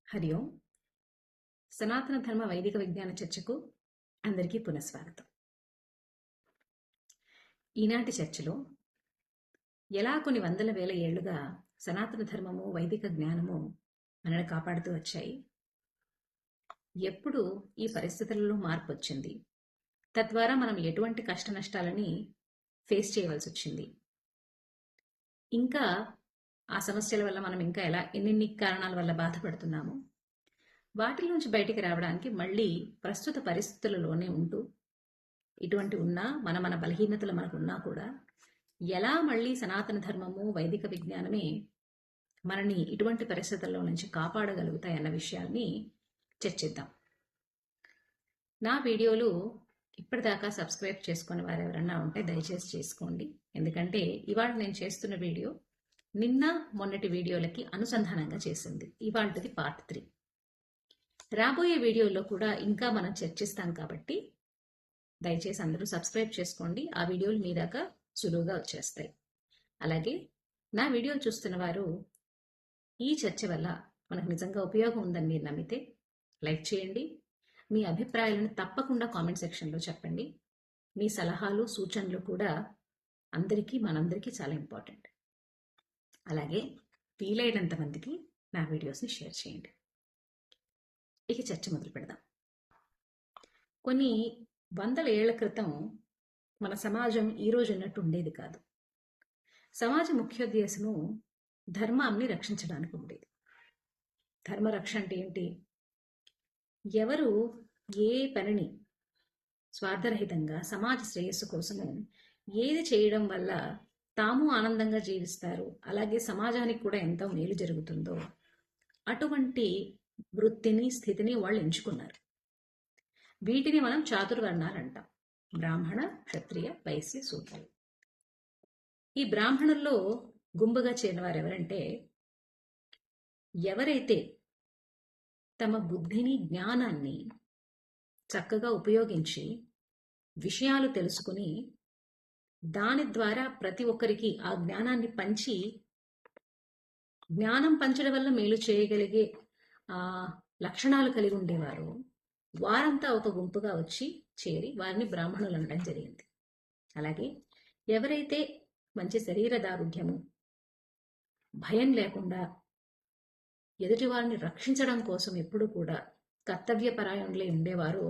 హరి ఓం. సనాతన ధర్మ వైదిక విజ్ఞాన చర్చకు అందరికీ పునఃస్వాగతం. ఈనాటి చర్చలో ఎలా కొన్ని వందల వేల ఏళ్లుగా సనాతన ధర్మము వైదిక జ్ఞానము మనల్ని కాపాడుతూ వచ్చాయి, ఎప్పుడు ఈ పరిస్థితులలో మార్పు వచ్చింది, తద్వారా మనం ఎటువంటి కష్ట నష్టాలని ఫేస్ చేయవలసి వచ్చింది, ఇంకా ఆ సమస్యల వల్ల మనం ఇంకా ఎలా ఎన్నెన్ని కారణాల వల్ల బాధపడుతున్నాము, వాటిలోంచి బయటికి రావడానికి మళ్ళీ ప్రస్తుత పరిస్థితులలోనే ఉంటూ ఇటువంటి ఉన్నా మన బలహీనతలు మనకు ఉన్నా కూడా ఎలా మళ్ళీ సనాతన ధర్మము వైదిక విజ్ఞానమే మనని ఇటువంటి పరిస్థితుల్లో నుంచి కాపాడగలుగుతాయి అన్న విషయాన్ని చర్చిద్దాం. నా వీడియోలు ఇప్పటిదాకా సబ్స్క్రైబ్ చేసుకుని వారు ఎవరన్నా ఉంటే దయచేసి చేసుకోండి. ఎందుకంటే ఇవాళ నేను చేస్తున్న వీడియో నిన్న మొన్నటి వీడియోలకి అనుసంధానంగా చేసింది. ఇవాళది పార్ట్ 3. రాబోయే వీడియోలో కూడా ఇంకా మనం చర్చిస్తాం కాబట్టి దయచేసి అందరూ సబ్స్క్రైబ్ చేసుకోండి. ఆ వీడియోలు మీ దాకా సులువుగా వచ్చేస్తాయి. అలాగే నా వీడియోలు చూస్తున్న వారు ఈ చర్చ వల్ల మనకు నిజంగా ఉపయోగం ఉందని మీరు నమ్మితే లైక్ చేయండి. మీ అభిప్రాయాలను తప్పకుండా కామెంట్ సెక్షన్లో చెప్పండి. మీ సలహాలు సూచనలు కూడా మనందరికీ చాలా ఇంపార్టెంట్. అలాగే వీలైనంత మందికి నా వీడియోస్ని షేర్ చేయండి. ఇక చర్చ మొదలు పెడదాం. కొన్ని వందల ఏళ్ల క్రితం మన సమాజం ఈరోజు ఉన్నట్టు ఉండేది కాదు. సమాజ ముఖ్యోద్దేశము ధర్మాన్ని రక్షించడానికి ఉండేది. ధర్మరక్ష అంటే ఏంటి? ఎవరు ఏ పనిని స్వార్థరహితంగా సమాజ శ్రేయస్సు కోసము ఏది చేయడం వల్ల తాము ఆనందంగా జీవిస్తారు, అలాగే సమాజానికి కూడా ఎంతో మేలు జరుగుతుందో అటువంటి వృత్తిని స్థితిని వాళ్ళు ఎంచుకున్నారు. వీటిని మనం చాతుర్వర్ణాలు అంటాం. బ్రాహ్మణ, క్షత్రియ, వైశ్య, శూద్రులు. ఈ బ్రాహ్మణుల్లో గుంపుగా చేరిన వారు ఎవరంటే, ఎవరైతే తమ బుద్ధిని జ్ఞానాన్ని చక్కగా ఉపయోగించి విషయాలు తెలుసుకుని దాని ద్వారా ప్రతి ఒక్కరికి ఆ జ్ఞానాన్ని పంచి జ్ఞానం పంచడం వల్ల మేలు చేయగలిగే లక్షణాలు కలిగి ఉండేవారు, వారంతా ఒక గుంపుగా వచ్చి చేరి వారిని బ్రాహ్మణులు అనడం జరిగింది. అలాగే ఎవరైతే మంచి శరీర దారుఢ్యము, భయం లేకుండా ఎదుటి వారిని రక్షించడం కోసం ఎప్పుడు కూడా కర్తవ్యపరాయణులై ఉండేవారో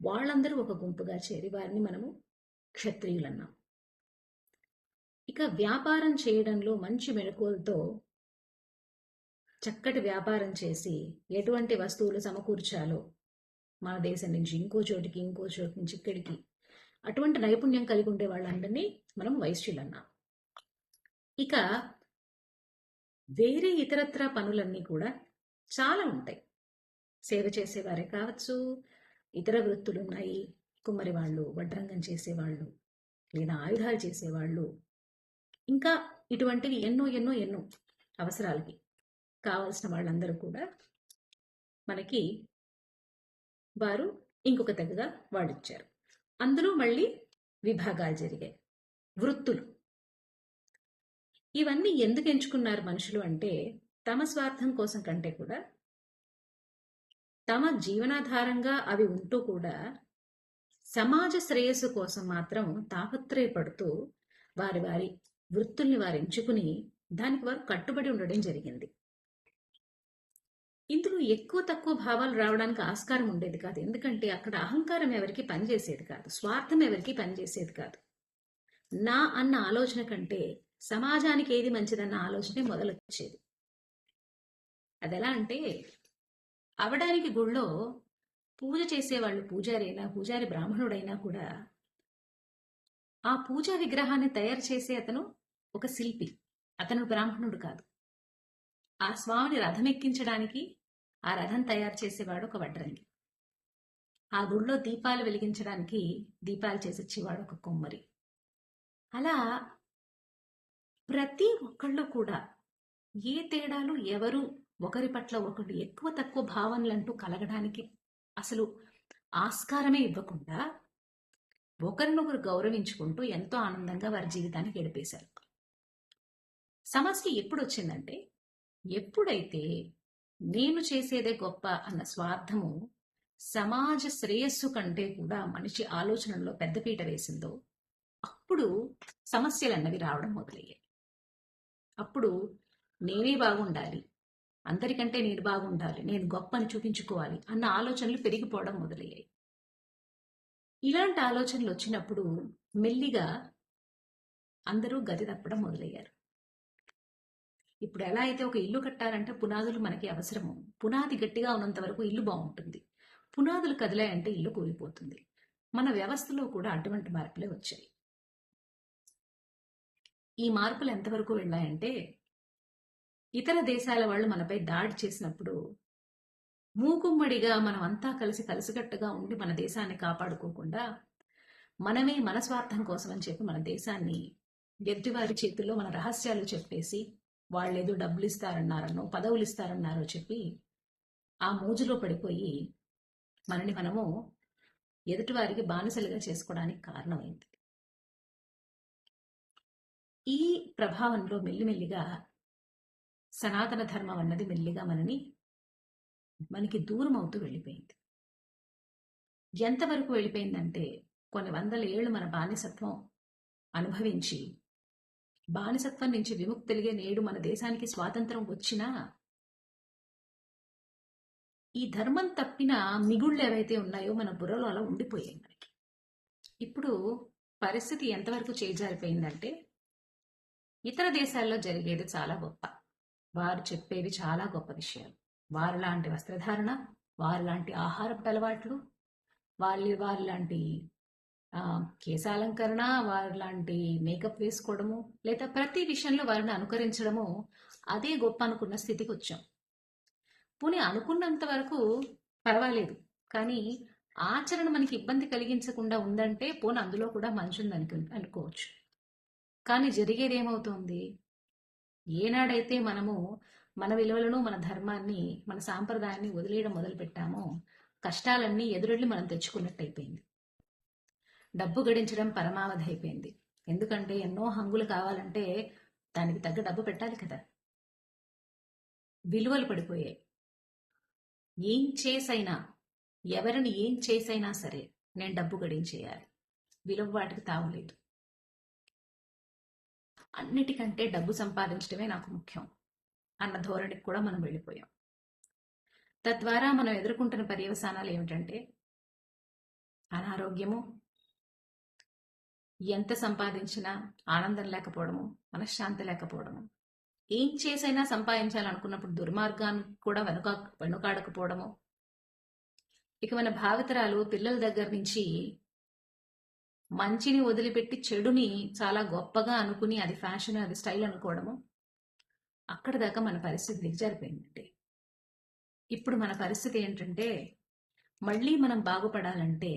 వాళ్ళందరూ ఒక గుంపుగా చేరి వారిని మనము క్షత్రియులు అన్నాం. ఇక వ్యాపారం చేయడంలో మంచి మెళకువలతో చక్కటి వ్యాపారం చేసి ఎటువంటి వస్తువులు సమకూర్చాలో మన దేశం నుంచి ఇంకో చోటికి, ఇంకో చోటు నుంచి ఇక్కడికి, అటువంటి నైపుణ్యం కలిగి ఉండే వాళ్ళందరినీ మనం వైశ్యులు అన్నాం. ఇక వేరే ఇతరత్ర పనులన్నీ కూడా చాలా ఉంటాయి. సేవ చేసేవారే కావచ్చు, ఇతర వృత్తులు ఉన్నాయి. కుమ్మరి వాళ్ళు, వడ్రంగం చేసేవాళ్ళు, లేదా ఆయుధాలు చేసేవాళ్ళు, ఇంకా ఇటువంటివి ఎన్నో ఎన్నో ఎన్నో అవసరాలకి కావలసిన వాళ్ళందరూ కూడా మనకి వారు ఇంకొక తెగగా వాళ్ళు ఇచ్చారు. అందులో మళ్ళీ విభాగాలు జరిగాయి. వృత్తులు ఇవన్నీ ఎందుకు ఎంచుకున్నారు మనుషులు అంటే, తమ స్వార్థం కోసం కంటే కూడా తమ జీవనాధారంగా అవి ఉంటూ కూడా సమాజ శ్రేయస్సు కోసం మాత్రం తాపత్రయపడుతూ వారి వారి వృత్తుల్ని వారు ఎంచుకుని దానికి వారు కట్టుబడి ఉండడం జరిగింది. ఇందులో ఎక్కువ తక్కువ భావాలు రావడానికి ఆస్కారం ఉండేది కాదు. ఎందుకంటే అక్కడ అహంకారం ఎవరికి పనిచేసేది కాదు, స్వార్థం ఎవరికి పనిచేసేది కాదు. నా అన్న ఆలోచన కంటే సమాజానికి ఏది మంచిదన్న ఆలోచనే మొదలొచ్చేది. అది ఎలా అంటే, అవడానికి గుళ్ళో పూజ చేసేవాళ్ళు పూజారి బ్రాహ్మణుడైనా కూడా ఆ పూజా విగ్రహాన్ని తయారు చేసే అతను ఒక శిల్పి, అతను బ్రాహ్మణుడు కాదు. ఆ స్వామిని రథం ఎక్కించడానికి ఆ రథం తయారు చేసేవాడు ఒక వడ్రంగి. ఆ గుళ్ళో దీపాలు వెలిగించడానికి దీపాలు చేసిచ్చేవాడు ఒక కొమ్మరి. అలా ప్రతి ఒక్కళ్ళు కూడా ఏ తేడాలు, ఎవరు ఒకరి పట్ల ఒకటి ఎక్కువ తక్కువ భావనలంటూ కలగడానికి అసలు ఆస్కారమే ఇవ్వకుండా ఒకరినొకరు గౌరవించుకుంటూ ఎంతో ఆనందంగా వారి జీవితాన్ని గడిపేశారు. సమస్య ఎప్పుడు వచ్చిందంటే, ఎప్పుడైతే నేను చేసేదే గొప్ప అన్న స్వార్థము సమాజ శ్రేయస్సు కంటే కూడా మనిషి ఆలోచనలో పెద్దపీట వేసిందో అప్పుడు సమస్యలన్నవి రావడం మొదలయ్యాయి. అప్పుడు నేనే బాగుండాలి, అందరికంటే నేను బాగుండాలి, నేను గొప్ప అని చూపించుకోవాలి అన్న ఆలోచనలు పెరిగిపోవడం మొదలయ్యాయి. ఇలాంటి ఆలోచనలు వచ్చినప్పుడు మెల్లిగా అందరూ గతి తప్పడం మొదలయ్యారు. ఇప్పుడు ఎలా అయితే ఒక ఇల్లు కట్టాలంటే పునాదులు మనకి అవసరము. పునాది గట్టిగా ఉన్నంత వరకు ఇల్లు బాగుంటుంది. పునాదులు కదిలాయంటే ఇల్లు కూలిపోతుంది. మన వ్యవస్థలో కూడా అటువంటి మార్పులే వచ్చాయి. ఈ మార్పులు ఎంతవరకు వెళ్ళాయంటే, ఇతర దేశాల వాళ్ళు మనపై దాడి చేసినప్పుడు మూకుమ్మడిగా మనం అంతా కలిసికట్టుగా ఉండి మన దేశాన్ని కాపాడుకోకుండా మనమే మన స్వార్థం కోసం అని చెప్పి మన దేశాన్ని ఎదుటివారి చేతుల్లో మన రహస్యాలు చెప్పేసి వాళ్ళేదో డబ్బులు ఇస్తారన్నారనో పదవులు ఇస్తారన్నారో చెప్పి ఆ మోజులో పడిపోయి మనని మనము ఎదుటివారికి బానిసలుగా చేసుకోవడానికి కారణమైంది. ఈ ప్రభావంలో మెల్లిమెల్లిగా సనాతన ధర్మం అన్నది మెల్లిగా మనకి దూరం అవుతూ వెళ్ళిపోయింది. ఎంతవరకు వెళ్ళిపోయిందంటే, కొన్ని వందల ఏళ్ళు మన బానిసత్వం అనుభవించి బానిసత్వం నుంచి విముక్తులుగా నేడు మన దేశానికి స్వాతంత్రం వచ్చినా ఈ ధర్మం తప్పిన మిగుళ్ళు ఏవైతే ఉన్నాయో మన బుర్రలో అలా ఉండిపోయాయి మనకి. ఇప్పుడు పరిస్థితి ఎంతవరకు చేజారిపోయిందంటే, ఇతర దేశాల్లో జరిగేది చాలా గొప్ప, వారు చెప్పేవి చాలా గొప్ప విషయాలు, వారు లాంటి వస్త్రధారణ, వారు లాంటి ఆహారపు అలవాట్లు, వారి లాంటి కేశాలంకరణ, వారి లాంటి మేకప్ వేసుకోవడము, లేదా ప్రతి విషయంలో వారిని అనుకరించడము, అదే గొప్ప అనుకున్న స్థితికి వచ్చాం. పోనీ అనుకున్నంత వరకు పర్వాలేదు, కానీ ఆచరణ మనకి ఇబ్బంది కలిగించకుండా ఉందంటే పోనీ అందులో కూడా మంచుంది అనుకోవచ్చు. కానీ జరిగేది ఏమవుతుంది? ఏనాడైతే మనము మన విలువలను, మన ధర్మాన్ని, మన సాంప్రదాయాన్ని వదిలేయడం మొదలుపెట్టామో కష్టాలన్నీ ఎదురెళ్ళి మనం తెచ్చుకున్నట్టు అయిపోయింది. డబ్బు గడించడం పరమావధి అయిపోయింది. ఎందుకంటే ఎన్నో హంగులు కావాలంటే దానికి తగ్గ డబ్బు పెట్టాలి కదా. విలువలు పడిపోయాయి. ఏం చేసైనా, ఎవరిని ఏం చేసైనా సరే నేను డబ్బు గడించేయాలి, విలువ వాటికి తావులేదు. అన్నిటికంటే డబ్బు సంపాదించడమే నాకు ముఖ్యం అన్న ధోరణికి కూడా మనం వెళ్ళిపోయాం. తద్వారా మనం ఎదుర్కొంటున్న పర్యవసానాలు ఏమిటంటే, అనారోగ్యము, ఎంత సంపాదించినా ఆనందం లేకపోవడము, మనశ్శాంతి లేకపోవడము, ఏం చేసైనా సంపాదించాలనుకున్నప్పుడు దుర్మార్గాన్ని కూడా వెనుకాడకపోవడము. ఇక మన భావితరాలు పిల్లల దగ్గర నుంచి మంచిని వదిలిపెట్టి చెడుని చాలా గొప్పగా అనుకుని అది ఫ్యాషన్, అది స్టైల్ అనుకోవడము. అక్కడ దాకా మన పరిస్థితి దిగజారిపోయిందండి. ఇప్పుడు మన పరిస్థితి ఏంటంటే, మళ్ళీ మనం బాగుపడాలంటే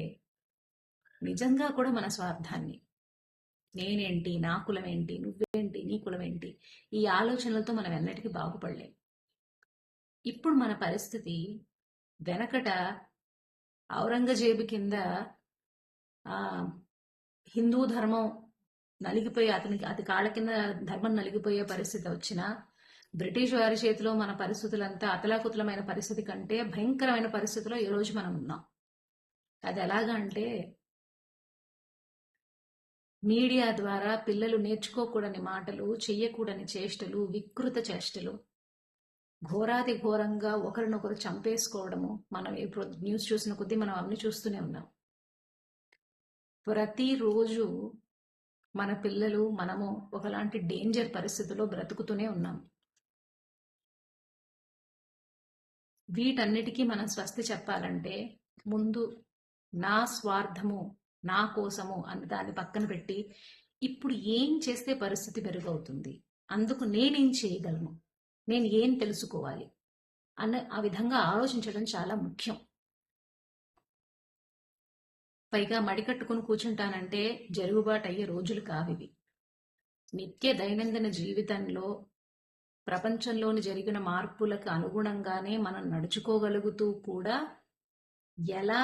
నిజంగా కూడా మన స్వార్థాన్ని, నేనేంటి, నా కులం ఏంటి, నువ్వేంటి, నీ కులం ఏంటి, ఈ ఆలోచనలతో మనం ఎన్నటికీ బాగుపడలేం. ఇప్పుడు మన పరిస్థితి వెనకట ఔరంగజేబు కింద హిందూ ధర్మం నలిగిపోయి అతి కాళ్ళ కింద ధర్మం నలిగిపోయే పరిస్థితి వచ్చినా, బ్రిటిష్ వారి చేతిలో మన పరిస్థితులంతా అతలాకుతలమైన పరిస్థితి కంటే భయంకరమైన పరిస్థితిలో ఈరోజు మనం ఉన్నాం. అది ఎలాగా అంటే, మీడియా ద్వారా పిల్లలు నేర్చుకోకూడని మాటలు, చెయ్యకూడని చేష్టలు, వికృత చేష్టలు, ఘోరాతి ఘోరంగా ఒకరినొకరు చంపేసుకోవడము. మనం ఇప్పుడు న్యూస్ చూసిన కొద్దీ మనం అన్ని చూస్తూనే ఉన్నాం. ప్రతిరోజు మన పిల్లలు, మనము ఒకలాంటి డేంజర్ పరిస్థితుల్లో బ్రతుకుతూనే ఉన్నాం. వీటన్నిటికీ మనం స్వస్తి చెప్పాలంటే ముందు నా స్వార్థము, నా కోసము అన్న దాన్ని పక్కన పెట్టి ఇప్పుడు ఏం చేస్తే పరిస్థితి మెరుగవుతుంది, అందుకు నేనేం చేయగలను, నేను ఏం తెలుసుకోవాలి అన్న ఆ విధంగా ఆలోచించడం చాలా ముఖ్యం. పైగా మడికట్టుకుని కూర్చుంటానంటే జరుగుబాటు అయ్యే రోజులు కావివి. నిత్య దైనందిన జీవితంలో ప్రపంచంలోని జరిగిన మార్పులకు అనుగుణంగానే మనం నడుచుకోగలుగుతూ కూడా ఎలా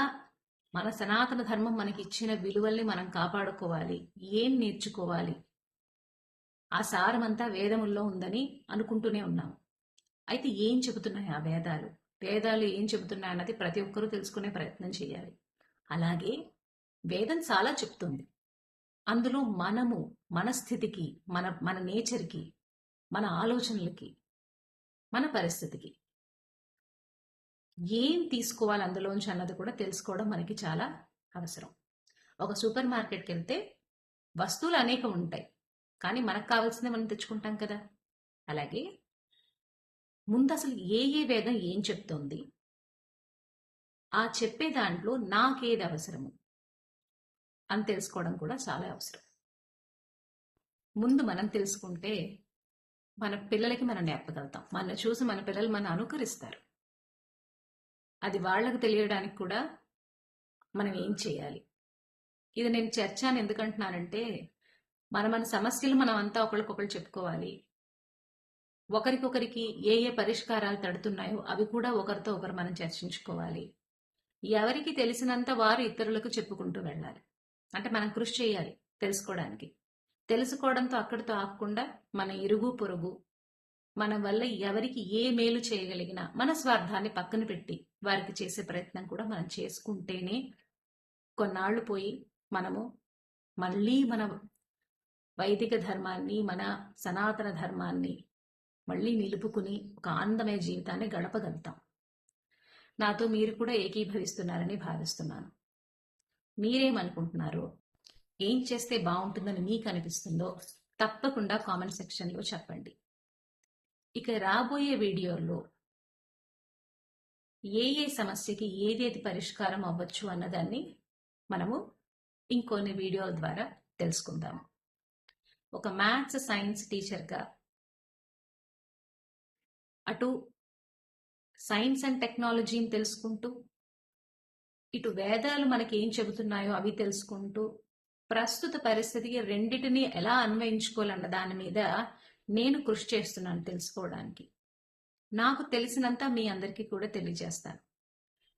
మన సనాతన ధర్మం మనకి ఇచ్చిన విలువల్ని మనం కాపాడుకోవాలి, ఏం నేర్చుకోవాలి, ఆ సారమంతా వేదముల్లో ఉందని అనుకుంటూనే ఉన్నాం. అయితే ఏం చెబుతున్నాయి ఆ వేదాలు? వేదాలు ఏం చెబుతున్నాయి అన్నది ప్రతి ఒక్కరూ తెలుసుకునే ప్రయత్నం చేయాలి. అలాగే వేదం చాలా చెప్తుంది. అందులో మనము మన స్థితికి, మన మన నేచర్కి, మన ఆలోచనలకి, మన పరిస్థితికి ఏం తీసుకోవాలి అందులోంచి అన్నది కూడా తెలుసుకోవడం మనకి చాలా అవసరం. ఒక సూపర్ మార్కెట్కి వెళ్తే వస్తువులు అనేకం ఉంటాయి, కానీ మనకు కావాల్సిందే మనం తెచ్చుకుంటాం కదా. అలాగే ముందు అసలు ఏ వేదం ఏం చెప్తోంది, ఆ చెప్పే దాంట్లో నాకేది అవసరము అని తెలుసుకోవడం కూడా చాలా అవసరం. ముందు మనం తెలుసుకుంటే మన పిల్లలకి మనం నేర్పగలుగుతాం. మన చూసి మన పిల్లలు మన అనుకరిస్తారు. అది వాళ్ళకు తెలియడానికి కూడా మనం ఏం చేయాలి. ఇది నేను చర్చ అని ఎందుకంటున్నానంటే, మన సమస్యలు మనం అంతా ఒకరికొకరు చెప్పుకోవాలి. ఒకరికొకరికి ఏ పరిష్కారాలు తడుతున్నాయో అవి కూడా ఒకరితో ఒకరు మనం చర్చించుకోవాలి. ఎవరికి తెలిసినంత వారు ఇతరులకు చెప్పుకుంటూ వెళ్ళాలి. అంటే మనం కృషి చేయాలి తెలుసుకోవడానికి. తెలుసుకోవడంతో అక్కడితో ఆగకుండా మన ఇరుగు పొరుగు, మన వల్ల ఎవరికి ఏ మేలు చేయగలిగినా మన స్వార్థాన్ని పక్కన పెట్టి వారికి చేసే ప్రయత్నం కూడా మనం చేసుకుంటేనే కొన్నాళ్ళు పోయి మనము మళ్ళీ మన వైదిక ధర్మాన్ని, మన సనాతన ధర్మాన్ని మళ్ళీ నిలుపుకుని ఒక ఆనందమయ జీవితాన్ని గడపగలుగుతాం. నాతో మీరు కూడా ఏకీభవిస్తున్నారని భావిస్తున్నాను. మీరేమనుకుంటున్నారో, ఏం చేస్తే బాగుంటుందని మీకు అనిపిస్తుందో తప్పకుండా కామెంట్ సెక్షన్లో చెప్పండి. ఇక రాబోయే వీడియోలో ఏ సమస్యకి ఏదేది పరిష్కారం అవ్వచ్చు అన్నదాన్ని మనము ఇంకొన్ని వీడియోల ద్వారా తెలుసుకుందాము. ఒక మ్యాథ్స్ సైన్స్ టీచర్గా అటు సైన్స్ అండ్ టెక్నాలజీని తెలుసుకుంటూ, ఇటు వేదాలు మనకి ఏం చెబుతున్నాయో అవి తెలుసుకుంటూ, ప్రస్తుత పరిస్థితికి రెండిటిని ఎలా అన్వయించుకోవాలన్న దాని మీద నేను కృషి చేస్తున్నాను తెలుసుకోవడానికి. నాకు తెలిసినంత మీ అందరికీ కూడా తెలియజేస్తాను.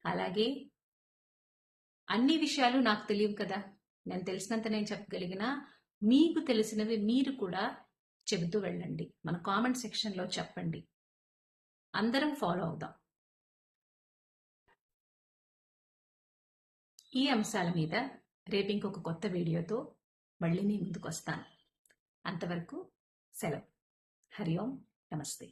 అలాగే అన్ని విషయాలు నాకు తెలియవు కదా, నేను తెలిసినంత నేను చెప్పగలిగినా మీకు తెలిసినవి మీరు కూడా చెబుతూ వెళ్ళండి. మన కామెంట్ సెక్షన్లో చెప్పండి. అందరం ఫాలో అవుదాం. ఈ అంశాల మీద రేపు ఇంకొక కొత్త వీడియోతో మళ్ళీ నేను ముందుకు వస్తాను. అంతవరకు సెలవు. హరి ఓం, నమస్తే.